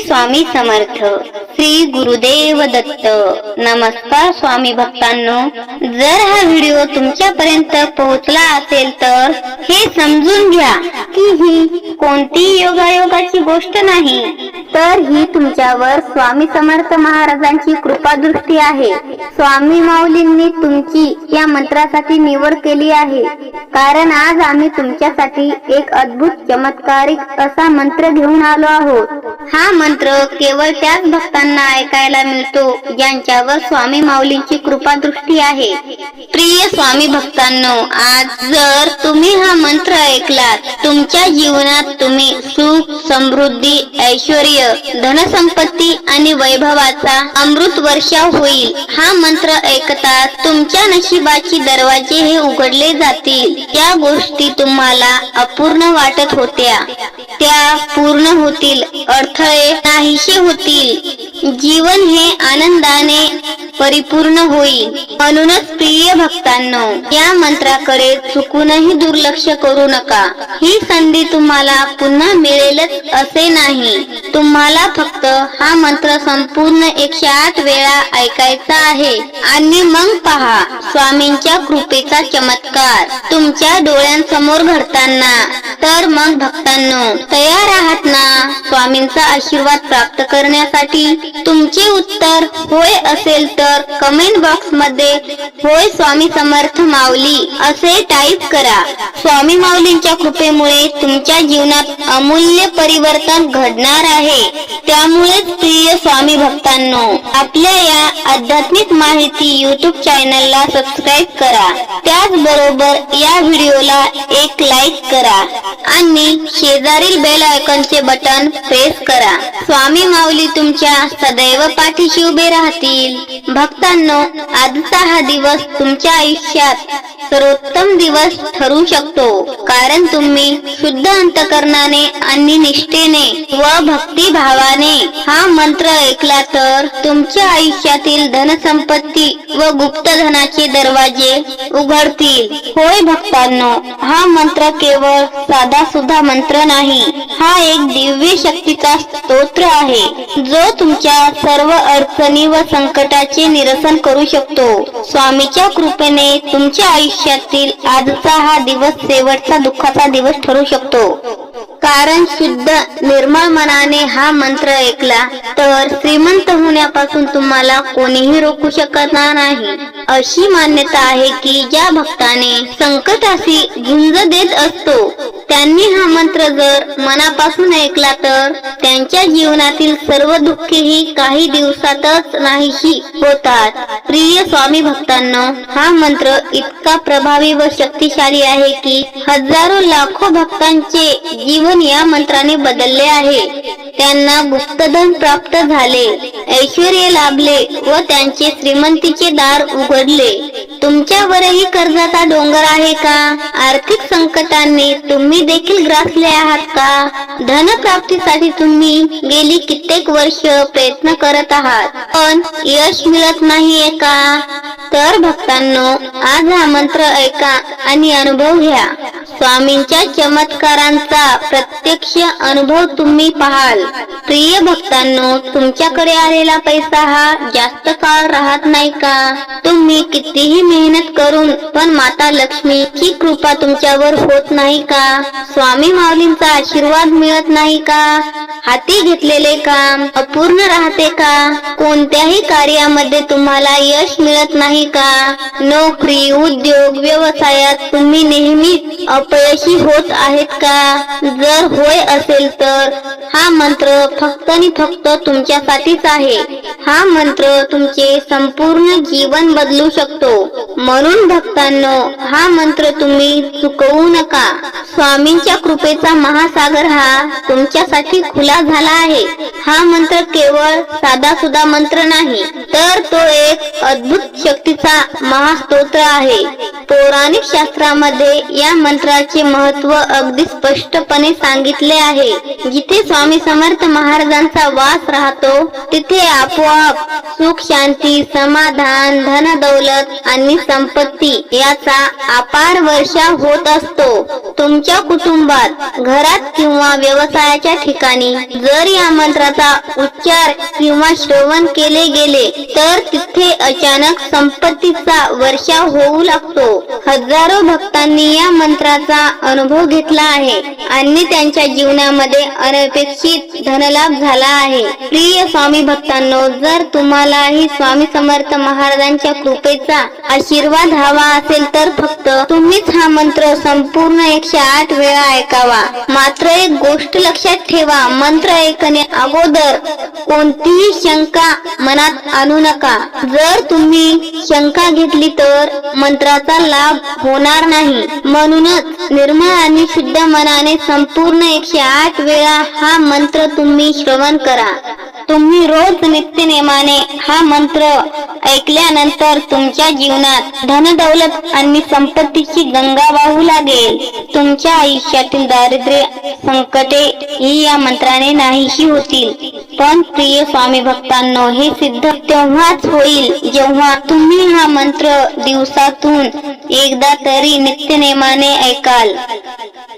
स्वामी समर्थ. श्री गुरुदेव दत्त. नमस्कार स्वामी भक्तांनो, जर हा व्हिडिओ तुमच्यापर्यंत पोहोचला असेल तर हे समजून घ्या की ही कोणती योगायोगाची गोष्ट नाही, तर ही तुमच्यावर स्वामी समर्थ महाराजांची कृपादृष्टी आहे. स्वामी माऊलींनी तुमची या मंत्रासाठी निवड केली आहे, कारण आज आम्ही तुमच्यासाठी एक अद्भुत चमत्कारिक असा मंत्र घेऊन आलो आहोत. हा मंत्र केवळ त्याच भक्तांना ऐकायला मिळतो ज्यांच्यावर स्वामी माऊलींची कृपादृष्टी आहे. प्रिय स्वामी भक्तांनो, आज जर तुम्ही हा मंत्र ऐकलात, तुमच्या जीवनात तुम्ही सुख, समृद्धी, ऐश्वर्य, धनसंपत्ती आणि वैभवाचा अमृत वर्षाव होईल. हा मंत्र ऐकताच तुमच्या नशिबाची दरवाजे हे उघडले जातील. ज्या गोष्टी तुम्हाला अपूर्ण वाटत होत्या त्या पूर्ण होतील, अडथळे नाहीसे होतील, जीवन हे आनंदाने परिपूर्ण होईल. म्हणूनच प्रिय भक्तांनो, या मंत्राकडे चुकूनही दुर्लक्ष करू नका. ही संधी तुम्हाला पुन्हा मिळेलच असे नाही. तुम्हाला फक्त हा मंत्र संपूर्ण 108 वेळा ऐकायचा आहे आणि मग पहा स्वामींच्या कृपेचा चमत्कार तुमच्या डोळ्यांसमोर घडताना. तर मग भक्तांनो, तयार आहात ना स्वामींचा आशीर्वाद प्राप्त करण्यासाठी? तुमचे उत्तर होय असेल तर कमेंट बॉक्स मध्ये होय स्वामी समर्थ माऊली असे टाईप करा. स्वामी माऊलींच्या कृपेमुळे तुमच्या जीवनात अमूल्य परिवर्तन घडणार आहे. त्यामुळे प्रिय स्वामी भक्तांनो, आपल्या या आध्यात्मिक माहिती YouTube चॅनलला सबस्क्राईब करा. त्याचबरोबर या व्हिडिओला एक लाईक करा आणि शेजारील बेल आयकॉनचे बटन प्रेस करा. स्वामी माऊली तुमच्या सदैव पाठीशी उभे राहतील. भक्तांनो, आजचा हा दिवस तुमच्या आयुष्यात सर्वोत्तम दिवस ठरू शकतो, कारण तुम्ही शुद्ध अंतकरणाने आणि निष्ठेने व भक्तिभावाने हा मंत्र ऐकला तर तुमच्या आयुष्यातील धनसंपत्ती व गुप्त धनाचे दरवाजे उघडतील. होय भक्तांनो, हा मंत्र केवळ साधा सुद्धा मंत्र नाही, हा एक दिव्य शक्तीचा स्तोत्र आहे जो तुमच्या सर्व अडचणी व संकटाचे निरसन करू शकतो. स्वामीच्या कृपेने तुमच्या आयुष्यातील आजचा हा दिवस शेवटचा दुःखाचा दिवस ठरू शकतो, कारण शुद्ध निर्मळ मनाने हा मंत्र ऐकला तर श्रीमंत होण्यापासून तुम्हाला कोणीही रोखू शकणार नाही. अशी मान्यता आहे की ज्या भक्ताने संकटाशी झुंज देत असतो त्यांनी हा मंत्र जर मनापासून ऐकला तर त्यांच्या जीवनातील सर्व दुःखेही काही दिवसातच नाहीशी होतात. प्रिय स्वामी भक्तांनो, हा मंत्र इतका प्रभावी व शक्तिशाली आहे की हजारो लाखो भक्तांचे जीवन या मंत्राने बदलले आहे. त्यांना गुप्तधन प्राप्त झाले, ऐश्वर्य लाभले व त्यांचे श्रीमंतीचे दार उघडले. तुमच्यावरही कर्जाचा डोंगर आहे का? आर्थिक संकटांनी तुम्ही देखील ग्रासले आहात का? धनप्राप्तीसाठी तुम्ही गेली कित्येक वर्ष प्रयत्न करत आहात पण यश मिळत नाहीये का? तर भक्तांनो, आज हा मंत्र ऐका आणि अनुभव घ्या. स्वामींच्या चमत्कारांचा प्रत्यक्ष अनुभव तुम्ही पाहाल. प्रिय भक्तांनो, तुमच्याकडे आलेला पैसा हा जास्त काळ राहत नाही का? तुम्ही कितीही मेहनत करून पण माता लक्ष्मीची कृपा तुमच्यावर होत नाही का? स्वामी माऊलींचा आशीर्वाद मिळत नाही का? हाती घेतलेले काम अपूर्ण राहते का? कोणत्याही कार्यामध्ये तुम्हाला यश मिळत नाही का? नोकरी, उद्योग, व्यवसायात तुम्ही नेहमी अपयशी होत आहेत का? जर होय असेल तर हा मंत्र फक्त आणि फक्त तुमच्यासाठीच आहे. हा मंत्र तुमचे संपूर्ण जीवन बदलू शकतो. म्हणून भक्तांनो, हा मंत्र तुम्ही चुकवू नका. स्वामींच्या कृपेचा महासागर हा तुमच्यासाठी खुला झाला आहे. हा मंत्र केवळ साधा सुद्धा मंत्र नाही, तर तो एक अद्भुत शक्तीचा महास्तोत्र आहे. पौराणिक शास्त्रामध्ये या मंत्राला मंत्राचे महत्व अगदी स्पष्टपणे सांगितले आहे. जिथे स्वामी समर्थ महाराजांचा वास राहतो तिथे आपोआप सुख, शांती, समाधान, धन दौलत आणि संपत्ती याचा अपार वर्षाव होत असतो. तुमच्या कुटुंबात, घरात किंवा व्यवसायाच्या ठिकाणी जर या मंत्राचा उच्चार किंवा श्रवण केले गेले तर तिथे अचानक संपत्तीचा वर्षाव होऊ लागतो. हजारो भक्तांनी या मंत्राचा अनुभव घेतला आहे आणि त्यांच्या जीवनामध्ये अनपेक्षित धनलाभ झाला आहे. प्रिय स्वामी भक्तांनो, जर तुम्हालाही स्वामी समर्थ महाराजांच्या कृपेचा आशीर्वाद हवा असेल तर फक्त तुम्हीच हा मंत्र संपूर्ण 108 वेळा ऐकावा. मात्र एक गोष्ट लक्षात ठेवा, मंत्र ऐकणे अगोदर कोणतीही शंका मनात आणू नका. जर तुम्ही शंका घेतली तर मंत्राचा लाभ होणार नाही. म्हणूनच निर्मळ आणि शुद्ध मनाने संपूर्ण 108 वेळा हा मंत्र तुम्ही श्रवण करा. तुम्ही रोज नित्यनेमाने हा मंत्र ऐकल्यानंतर तुमच्या जीवनात धन दौलत आणि संपत्तीची गंगा वाहू लागेल. तुमच्या आयुष्यातील दारिद्र्य, संकटे ही या मंत्राने नाहीशी होतील. पण प्रिय स्वामी भक्तांनो, हे सिद्ध तेव्हाच होईल जेव्हा तुम्ही हा मंत्र दिवसातून एकदा तरी नित्यनेमाने ऐकाल.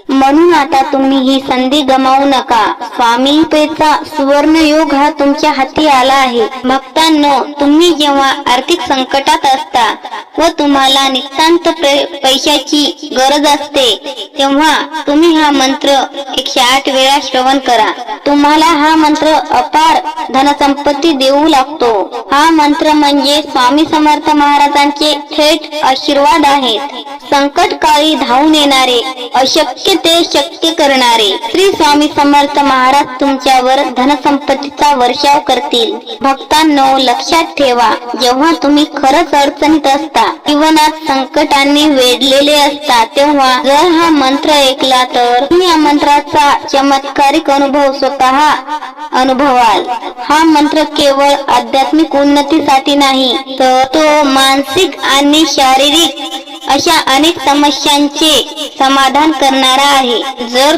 म्हणून आता तुम्ही ही संधी गमावू नका. स्वामी कृपेचा सुवर्ण योग हा तुमच्या हाती आला आहे. भक्तांनो, तुम्ही जेव्हा आर्थिक संकटात असता व तुम्हाला नितांत पैशाची गरज असते तेव्हा तुम्ही हा मंत्र 108 वेळा श्रवण करा. तुम्हाला हा मंत्र अपार धनसंपत्ती देऊ लागतो. हा मंत्र म्हणजे स्वामी समर्थ महाराजांचे थेट आशीर्वाद आहेत. संकट काळी धावून येणारे, अशक्य ते शक्य करणारे श्री स्वामी समर्थ महाराज तुमच्यावर धनसंपत्तीचा वर्षाव करतील. भक्तांनो, लक्षात ठेवा, जेव्हा तुम्ही खरंच अडचणीत असता, जीवनात संकटांनी वेढलेले असता, तेव्हा जर हा मंत्र ऐकला तर तुम्ही या मंत्राचा चमत्कारिक अनुभव स्वतः अनुभवाल. हा मंत्र केवळ आध्यात्मिक उन्नतीसाठी नाही तर तो मानसिक आणि शारीरिक अशा अनेक समस्यांचे समाधान करणारा आहे. जर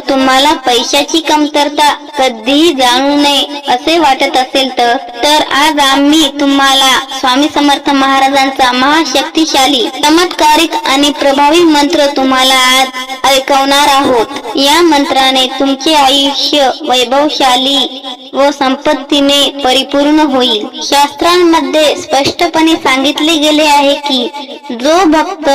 पैशाची कमतरता कधीही जाणू नये असे वाटत असेल तर आज आम्ही तुम्हाला स्वामी समर्थ महाराजांचा महाशक्तिशाली, चमत्कारिक आणि प्रभावी मंत्र तुम्हाला आज ऐकवणार आहोत. या मंत्राने तुमचे आयुष्य वैभवशाली व संपत्तीने परिपूर्ण होईल. शास्त्रांमध्ये स्पष्टपणे सांगितले गेले आहे की जो भक्त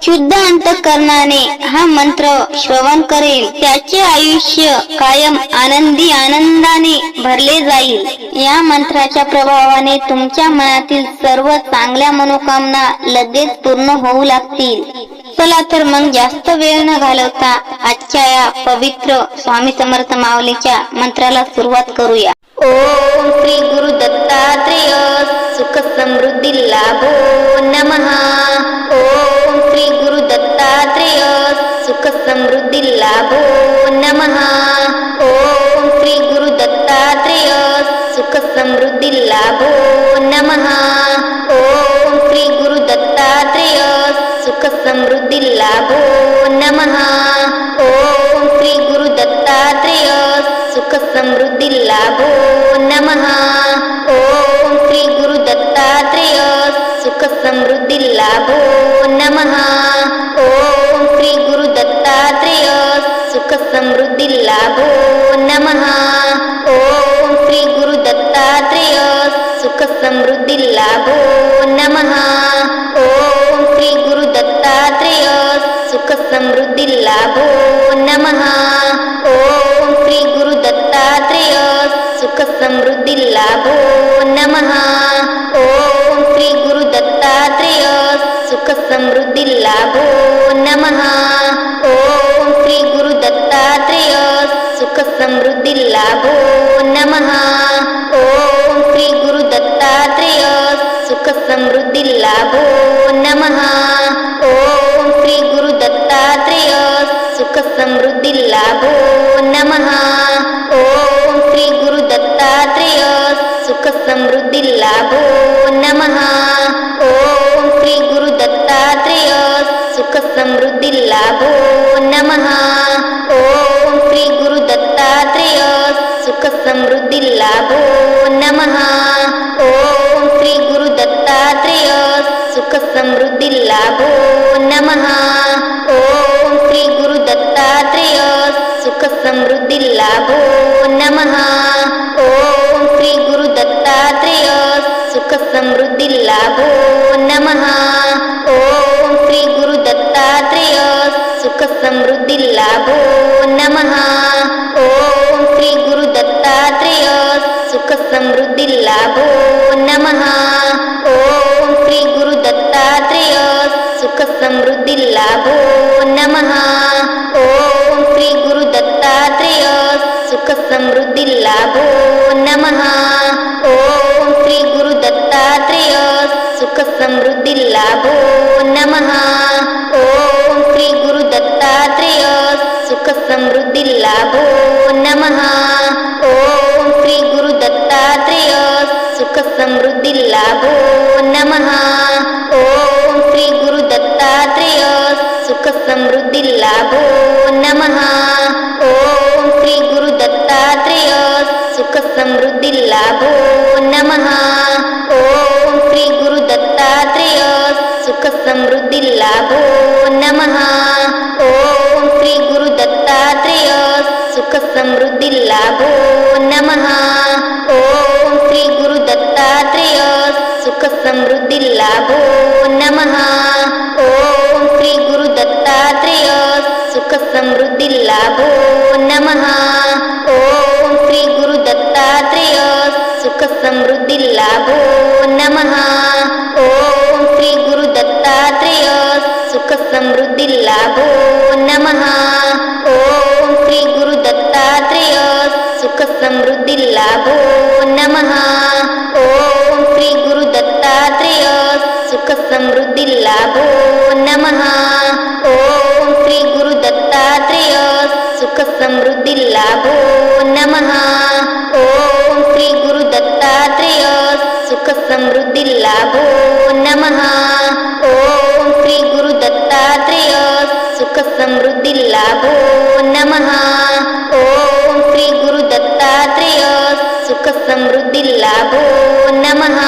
शुद्ध अंतःकरणाने हा मंत्र श्रवण करेल त्याचे आयुष्य कायम आनंदाने भरले जाईल. या मंत्राच्या प्रभावाने तुमच्या मनातील सर्व चांगल्या मनोकामना लगेच पूर्ण होऊ लागतील. चला तर मग जास्त वेळ न घालवता आजच्या या पवित्र स्वामी समर्थ माऊलीच्या मंत्राला सुरुवात करूया. ओम श्री गुरु दत्तात्रेय सुख समृद्धी लाभो नमः. ओम श्री गुरु दत्तात्रेय सुख समृद्धी लाभो नमः. ओम श्री गुरु दत्तात्रेय सुख समृद्धी लाभो नमः. ओम श्री गुरु दत्तात्रेय सुख समृद्धी लाभो नमः. ओम श्री गुरु दत्तात्रेय सुख समृद्धी लाभो नमः. ओम श्री गुरु दत्तात्रेय सुख समृद्धी लाभो नमः. ओम श्री गुरु दत्तात्रेय सुख समृद्धी लाभो नमः. ओम श्री गुरु दत्तात्रेय सुख समृद्धी लाभो नमः. ओम श्री गुरु दत्तात्रेय सुख समृद्धी लाभो नमः. ओम श्री गुरु दत्तात्रेय सुख समृद्धी लाभो नमः. ओम श्री गुरु दत्तात्रेय सुख समृद्धी लाभो नमः. ओम श्री गुरु दत्तात्रेय सुख समृद्धी लाभो नमः. ओम श्री गुरु दत्तात्रेय सुख समृद्धी लाभो नमः. ओम श्री गुरु दत्तात्रेय सुख समृद्धी लाभो नमः. ओम श्री गुरु दत्तात्रेय सुख समृद्धी लाभो नमः. ओम श्री गुरु दत्तात्रेय सुख समृद्धी लाभो नमः. ओम श्री गुरु दत्तात्रेय सुख समृद्धी लाभो नमः. ओम श्री गुरु दत्तात्रेय सुख समृद्धी लाभो नमः. ओम श्री गुरु दत्तात्रेय सुख समृद्धी लाभो नमः. ओम श्री गुरु दत्तात्रेय सुख समृद्धी लाभो नमः. ओम श्री गुरु दत्तात्रेय सुख समृद्धी लाभो नमः. ओम श्री गुरु दत्तात्रेय सुख समृद्धी लाभो नमः. ओम श्री गुरु दत्तात्रेय सुख समृद्धी लाभो नमः. ओम श्री गुरु दत्तात्रेय सुख समृद्धी लाभो नमः. ओम श्री गुरु दत्तात्रेय सुख समृद्धी लाभो नमः. ओम श्री गुरु दत्तात्रेय सुख समृद्धी लाभो नमः. ओम श्री गुरु दत्तात्रेय सुख समृद्धी लाभो नमः. ओम श्री गुरु दत्तात्रेय सुख समृद्धी लाभो नमः. ओम श्री गुरु दत्तात्रेय सुख समृद्धी लाभो नमः. ओम श्री गुरु दत्तात्रेय सुख समृद्धी लाभो नमः. ओम श्री गुरु दत्तात्रेय सुख समृद्धी लाभो नमः. ओम श्री गुरु दत्तात्रेय सुख समृद्धी लाभो नमः. ओम श्री गुरु दत्तात्रेय सुख समृद्धी लाभो नमः. ओम श्री गुरु दत्तात्रेय सुख समृद्धी लाभो नमः. ओम श्री गुरु दत्तात्रेय सुख समृद्धी लाभो नमः. ओम श्री गुरु दत्तात्रेय सुख समृद्धी लाभो नमः. ओम श्री गुरु दत्तात्रेय सुख समृद्धी लाभो नमः. ओम श्री गुरु दत्तात्रेय सुख समृद्धी लाभो नमः. ओम श्री गुरु दत्तात्रेय सुख समृद्धी लाभो नमः. ओम श्री गुरु दत्तात्रेय सुख समृद्धी लाभो नमः. ओम श्री गुरु दत्तात्रेय सुख समृद्धी लाभो नमः.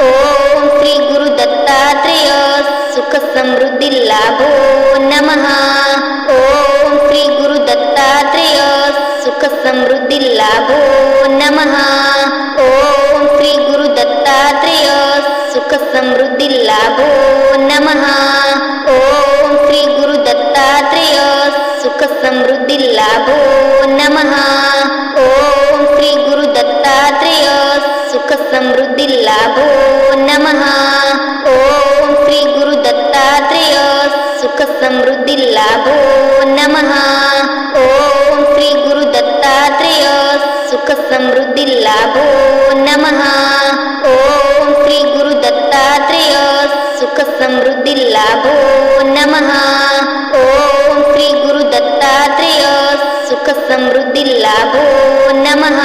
ओम श्री गुरु दत्तात्रेय सुख समृद्धी लाभो नमः. ओम श्री गुरु दत्तात्रेय सुख समृद्धी लाभो नमः. ओम श्री गुरु दत्तात्रेय सुख समृद्धी लाभो नमः. ओम श्री गुरु दत्तात्रेय सुख समृद्धी लाभो नमः. ओम श्री गुरु दत्तात्रेय सुख समृद्धी लाभो नमः. ओम श्री गुरु दत्तात्रेय सुख समृद्धी लाभो नमः. ओम श्री गुरु दत्तात्रेय सुख समृद्धी लाभो नमः. ओम श्री गुरु दत्तात्रेय सुख समृद्धी लाभो नमः. ओम श्री गुरु दत्तात्रेय सुख समृद्धी लाभो नमः.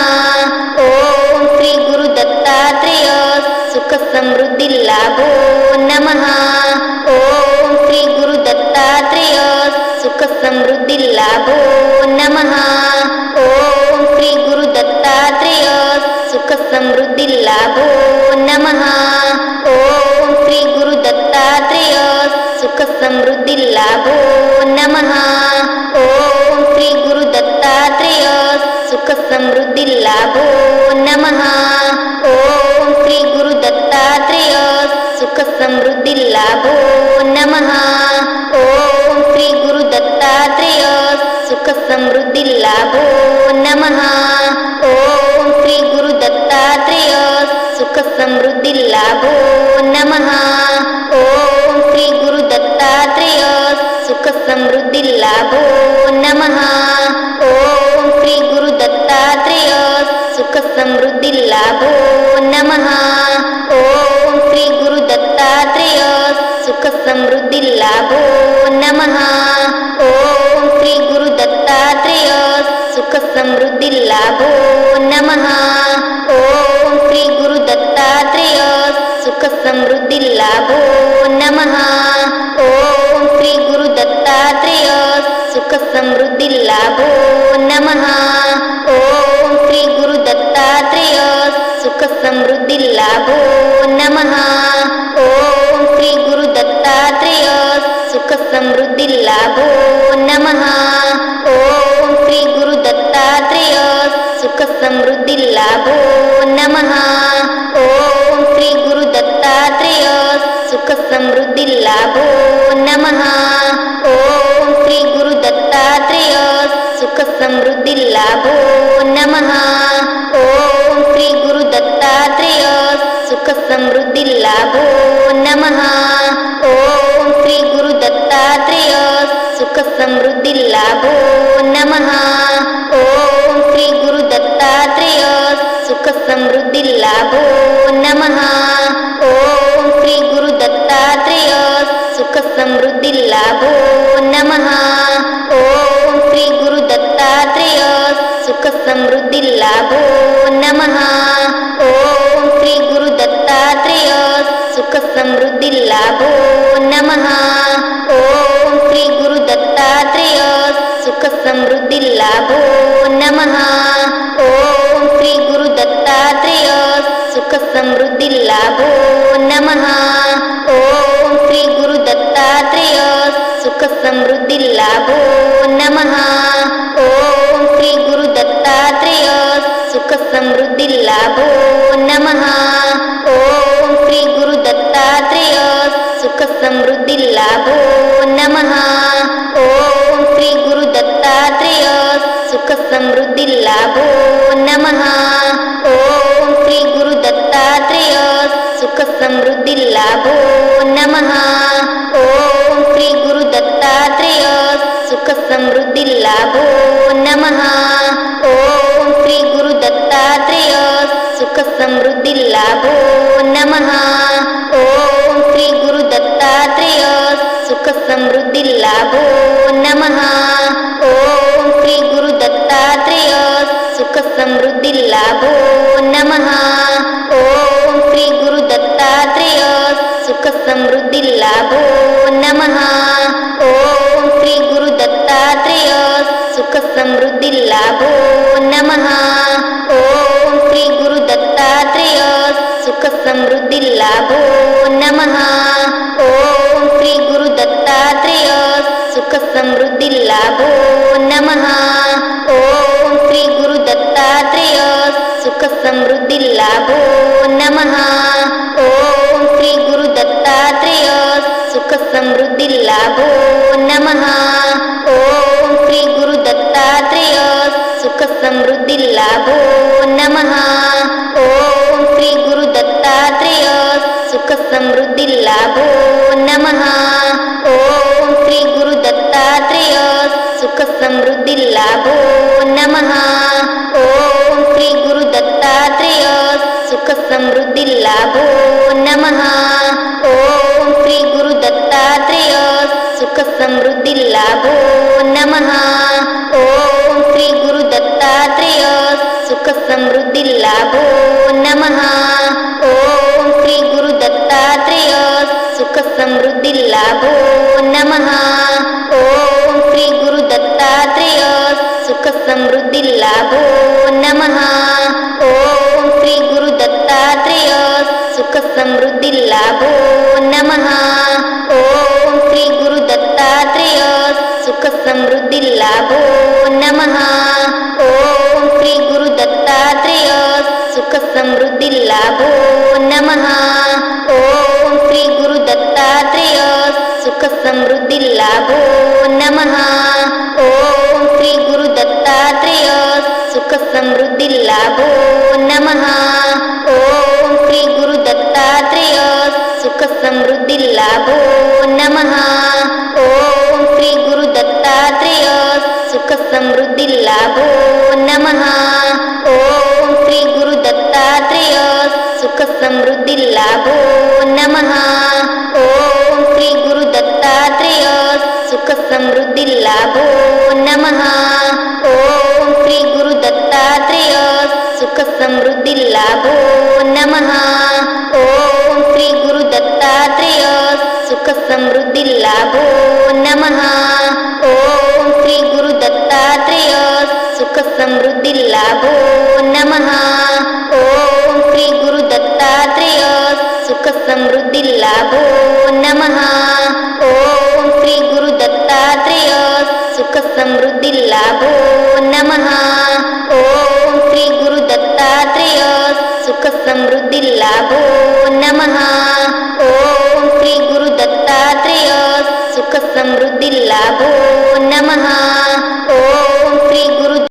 ओम श्री गुरु दत्तात्रेय सुख समृद्धी लाभो नमः. ओम श्री गुरु दत्तात्रेय सुख समृद्धी लाभो नमः. ओम श्री गुरु दत्तात्रेय सुख समृद्धी लाभो नमः. ओम श्री गुरु दत्तात्रेय सुख समृद्धी लाभो नमः. ओम श्री गुरु दत्तात्रेय सुख समृद्धी लाभो नमः. ओम श्री गुरु दत्तात्रेय सुख समृद्धी लाभो नमः. ओम श्री गुरु दत्तात्रेय सुख समृद्धी लाभो नमः. ओम श्री गुरु दत्तात्रेय सुख समृद्धी लाभो नमः. ओम श्री गुरु दत्तात्रेय सुख समृद्धी लाभो नमः. ओम श्री गुरु दत्तात्रेय सुख समृद्धी लाभो नमः. ओम श्री गुरु दत्तात्रेय सुख समृद्धी लाभो नमः. ओम श्री गुरु दत्तात्रेय सुख समृद्धी लाभो नमः. ओम श्री गुरु दत्तात्रेय सुख समृद्धी लाभो नमः. ओम श्री गुरु दत्तात्रेय लाभो नमः। ओम श्री गुरु दत्तात्रेय सुख समृद्धी लाभो नमः। ओम श्री गुरु दत्तात्रेय सुख समृद्धी लाभो नमः। ओम श्री गुरु दत्तात्रेय सुख समृद्धि लाभो नमः। ओम श्री गुरु दत्तात्रेय सुख समृद्धि लाभो नमः। ओम श्री गुरु दत्तात्रेय सुख समृद्धि लाभो नमः। ओम श्री गुरु दत्तात्रेय सुख समृद्धि लाभो नमः। ओम श्री गुरु दत्तात्रेय सुख समृद्धि लाभो नमः। ओम श्री गुरु दत्तात्रेय सुख समृद्धि लाभो नमः। ओम श्री गुरु दत्तात्रेय सुख समृद्धि लाभो नमः। ओम श्री गुरु दत्तात्रेय सुख समृद्धि लाभो नमः। ओम श्री गुरु दत्तात्रेय सुख समृद्धि लाभो नमः। ओम श्री गुरु दत्तात्रेय सुख समृद्धि लाभो नमः। ओम श्री गुरु दत्तात्रेय सुख समृद्धि लाभो नमः। ओम श्री गुरु दत्तात्रेय सुख समृद्धि लाभो नमः। ओम श्री गुरु दत्तात्रेय सुख समृद्धि लाभो नमः। ओम श्री गुरु दत्तात्रेय सुख समृद्धि लाभो नमः। ओम श्री गुरु दत्तात्रेय सुख समृद्धि लाभो नमः। ओम श्री गुरु दत्तात्रेय सुख समृद्धि लाभो नमः। ओम श्री गुरु दत्तात्रेय सुख समृद्धि लाभो नमः। ओम श्री गुरु दत्तात्रेय सुख समृद्धि लाभो नमः। ओम श्री गुरु दत्तात्रेय सुख समृद्धि लाभो नमः। ओम श्री गुरु दत्तात्रेय सुख समृद्धि लाभो नमः। ओम श्री गुरु दत्तात्रेय सुख समृद्धि लाभो नमः। ओम श्री गुरु दत्तात्रेय सुख समृद्धि लाभो नमः। ओम श्री गुरु दत्तात्रेय सुख समृद्धि लाभो नमः। ओम श्री गुरु दत्तात्रेय सुख समृद्धि लाभो नमः। ओम श्री गुरु दत्तात्रेय सुख समृद्धि लाभो नमः। ओम श्री गुरु दत्तात्रेय सुख समृद्धि लाभो नमः। ओम श्री गुरु दत्तात्रेय सुख समृद्धि लाभो नमः। ओम श्री गुरु दत्तात्रेय सुख समृद्धि लाभो नमः। ओम श्री गुरु दत्तात्रेय सुख समृद्धि लाभो नमः। ओम श्री गुरु दत्तात्रेय सुख समृद्धि लाभो नमः। ओम श्री गुरु दत्तात्रेय सुख समृद्धि लाभो नमः। ओम श्री गुरु दत्तात्रेय सुख समृद्धि लाभो नमः। ओम श्री गुरु दत्तात्रेय सुख समृद्धि लाभो नमः। ओम श्री गुरु दत्तात्रेय सुख समृद्धि लाभो नमः। ओम श्री गुरु दत्तात्रेय सुख समृद्धि लाभो नमः। ओम श्री गुरु दत्तात्रेय सुख समृद्धि लाभो नमः। ओम श्री गुरु दत्तात्रेय सुख समृद्धि लाभो नमः। ओम श्री गुरु दत्तात्रेय सुख समृद्धि लाभो नमः। ओम श्री गुरु दत्तात्रेय सुख समृद्धि लाभो नमः। ओम श्री गुरु दत्तात्रेय सुख समृद्धि लाभो नमः। ओम श्री गुरु दत्तात्रेय सुख समृद्धि लाभो नमः। ओम श्री गुरु दत्तात्रेय सुख समृद्धि लाभो नमः। ओम श्री गुरु दत्तात्रेय सुख समृद्धि लाभो नमः। ओम श्री गुरु दत्तात्रेय सुख समृद्धि लाभो नमः। ओम श्री गुरु दत्तात्रेय सुख समृद्धि लाभो नमः। ओम श्री गुरु दत्तात्रेय लाभो नमः. ओम श्री गुरु दत्तात्रेय सुख समृद्धी लाभो नमः. ओम श्री गुरु दत्तात्रेय सुख समृद्धी लाभो नमः. ओम श्री गुरु दत्तात्रेय सुख समृद्धी लाभो नमः. ओम श्री गुरु दत्तात्रेय सुख समृद्धी लाभो नमः.